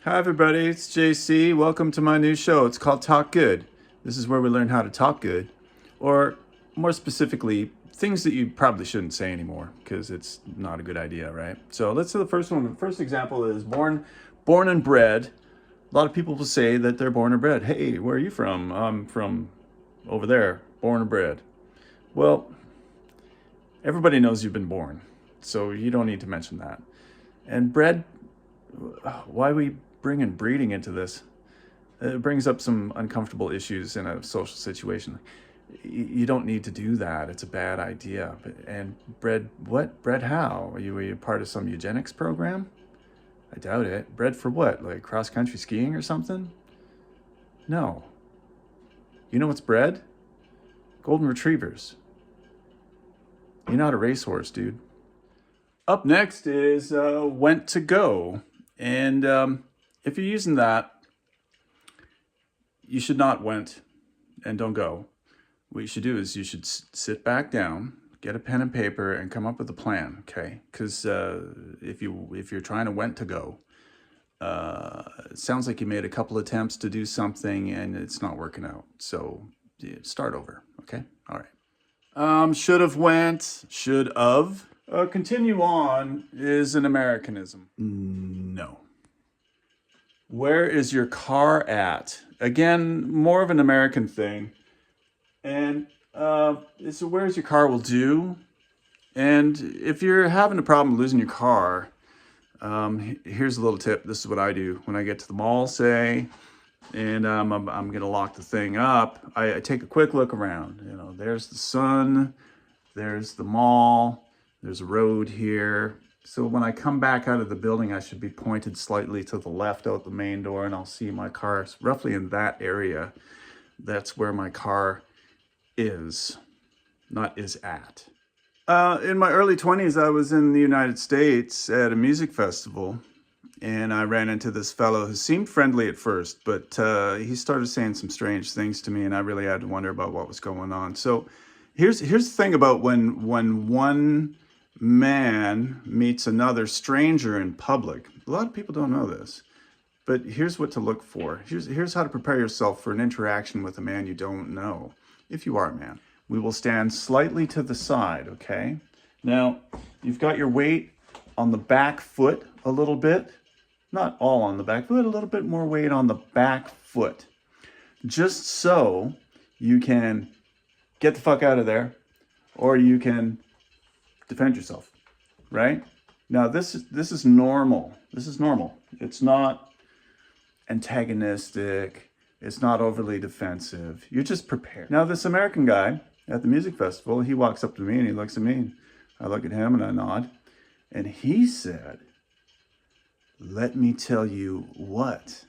Hi, everybody. It's JC. Welcome to my new show. It's called Talk Good. This is where we learn how to talk good, or more specifically, things that you probably shouldn't say anymore because it's not a good idea, right? So let's do the first one. The first example is born and bred. A lot of people will say that they're born and bred. Hey, where are you from? I'm from over there, born and bred. Well, everybody knows you've been born, so you don't need to mention that. And bred, why are we bringing breeding into this? It brings up some uncomfortable issues in a social situation. You don't need to do that. It's a bad idea. And bred what? Bred how? Are you part of some eugenics program? I doubt it. Bred for what? Like cross country skiing or something? No. You know what's bred? Golden retrievers. You're not a racehorse, dude. Up next is went to go. And if you're using that, you should not went and don't go. What you should do is you should sit back down, get a pen and paper, and come up with a plan. Okay? Because if you're trying to went to go, it sounds like you made a couple attempts to do something and it's not working out. So yeah, start over. Okay? All right. Should have went. Should have. Continue on is an Americanism. No. Where is your car at? Again, more of an American thing. And so where's your car will do. And if you're having a problem losing your car, here's a little tip. This is what I do when I get to the mall, say, and I'm going to lock the thing up. I take a quick look around. You know, there's the sun, there's the mall, there's a road here. So when I come back out of the building, I should be pointed slightly to the left out the main door, and I'll see my car roughly in that area. That's where my car is, not is at. In my early 20s, I was in the United States at a music festival, and I ran into this fellow who seemed friendly at first, but he started saying some strange things to me, and I really had to wonder about what was going on. So here's the thing about when one man meets another stranger in public. A lot of people don't know this, but here's what to look for. Here's how to prepare yourself for an interaction with a man you don't know, if you are a man. We will stand slightly to the side, okay? Now, you've got your weight on the back foot a little bit. Not all on the back foot, a little bit more weight on the back foot. Just so you can get the fuck out of there, or you can defend yourself, right? Now, this is normal. This is normal. It's not antagonistic. It's not overly defensive. You're just prepared. Now, this American guy at the music festival, he walks up to me and he looks at me, and I look at him and I nod. And he said, "Let me tell you what."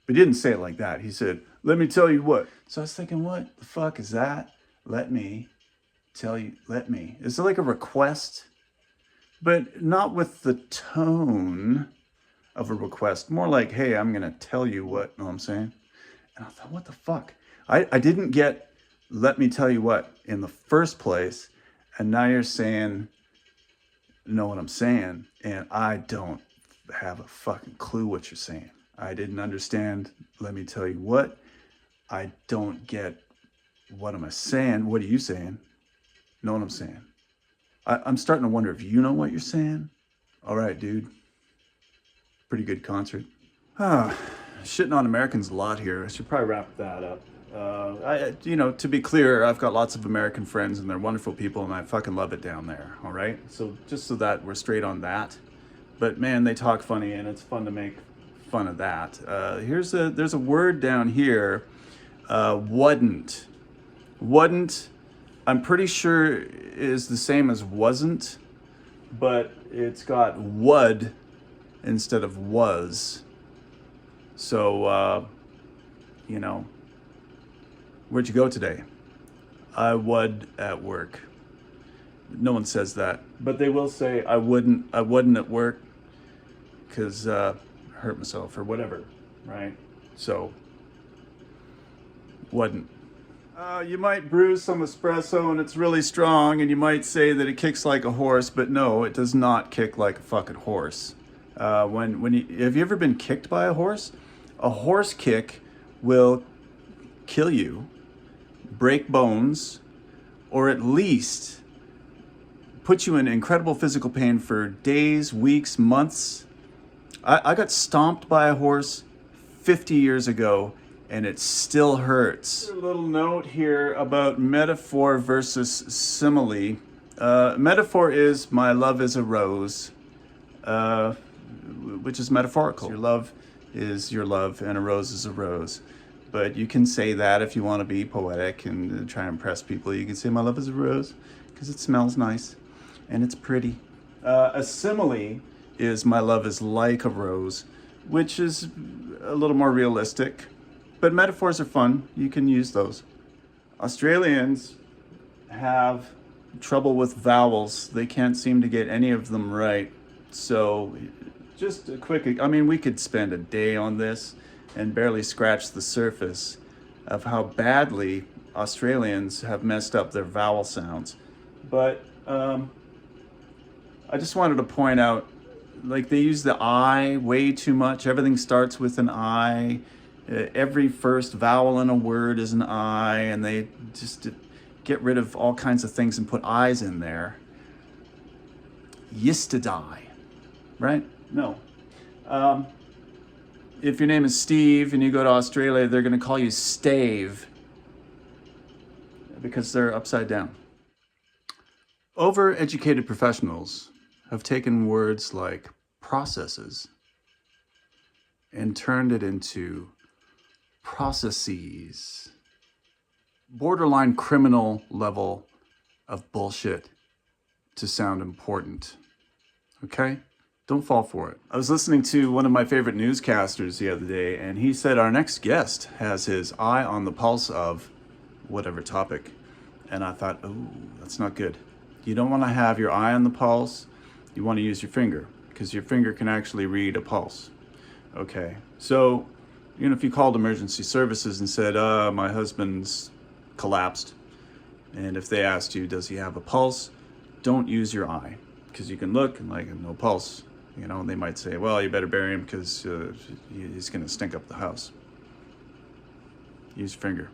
But he didn't say it like that. He said, "Let me tell you what." So I was thinking, what the fuck is that? Let me tell you, let me. Is it like a request? But not with the tone of a request. More like, hey, I'm going to tell you what, know what I'm saying? And I thought, what the fuck? I didn't get, let me tell you what, in the first place. And now you're saying, know what I'm saying? And I don't have a fucking clue what you're saying. I didn't understand, let me tell you what. I don't get, what am I saying? What are you saying? Know what I'm saying? I'm starting to wonder if you know what you're saying. All right, dude. Pretty good concert. Shitting on Americans a lot here. I should probably wrap that up. To be clear, I've got lots of American friends and they're wonderful people and I fucking love it down there. All right. So just so that we're straight on that. But man, they talk funny and it's fun to make fun of that. There's a word down here. Wouldn't. Wouldn't. I'm pretty sure is the same as wasn't, but it's got would instead of was. So, where'd you go today? I would at work. No one says that, but they will say I wouldn't at work because I hurt myself or whatever, right? So, wouldn't. You might brew some espresso and it's really strong and you might say that it kicks like a horse, but no, it does not kick like a fucking horse. Have you ever been kicked by a horse? A horse kick will kill you, break bones, or at least put you in incredible physical pain for days, weeks, months. I got stomped by a horse 50 years ago, and it still hurts. A little note here about metaphor versus simile. Metaphor is my love is a rose, which is metaphorical. Your love is your love, and a rose is a rose. But you can say that if you want to be poetic and try and impress people. You can say my love is a rose because it smells nice and it's pretty. A simile is my love is like a rose, which is a little more realistic. But metaphors are fun. You can use those. Australians have trouble with vowels. They can't seem to get any of them right. So just a quick, I mean, we could spend a day on this and barely scratch the surface of how badly Australians have messed up their vowel sounds. But I just wanted to point out, like, they use the I way too much. Everything starts with an I. Every first vowel in a word is an I, and they just get rid of all kinds of things and put I's in there. Used to die, right? No. If your name is Steve and you go to Australia, they're going to call you Stave because they're upside down. Overeducated professionals have taken words like processes and turned it into processes. Borderline criminal level of bullshit to sound important. Okay? Don't fall for it. I was listening to one of my favorite newscasters the other day, and he said our next guest has his eye on the pulse of whatever topic. And I thought, oh, that's not good. You don't want to have your eye on the pulse. You want to use your finger, because your finger can actually read a pulse. Okay, so if you called emergency services and said, my husband's collapsed, and if they asked you, does he have a pulse? Don't use your eye, because you can look and no pulse. And they might say, well, you better bury him because he's going to stink up the house. Use your finger.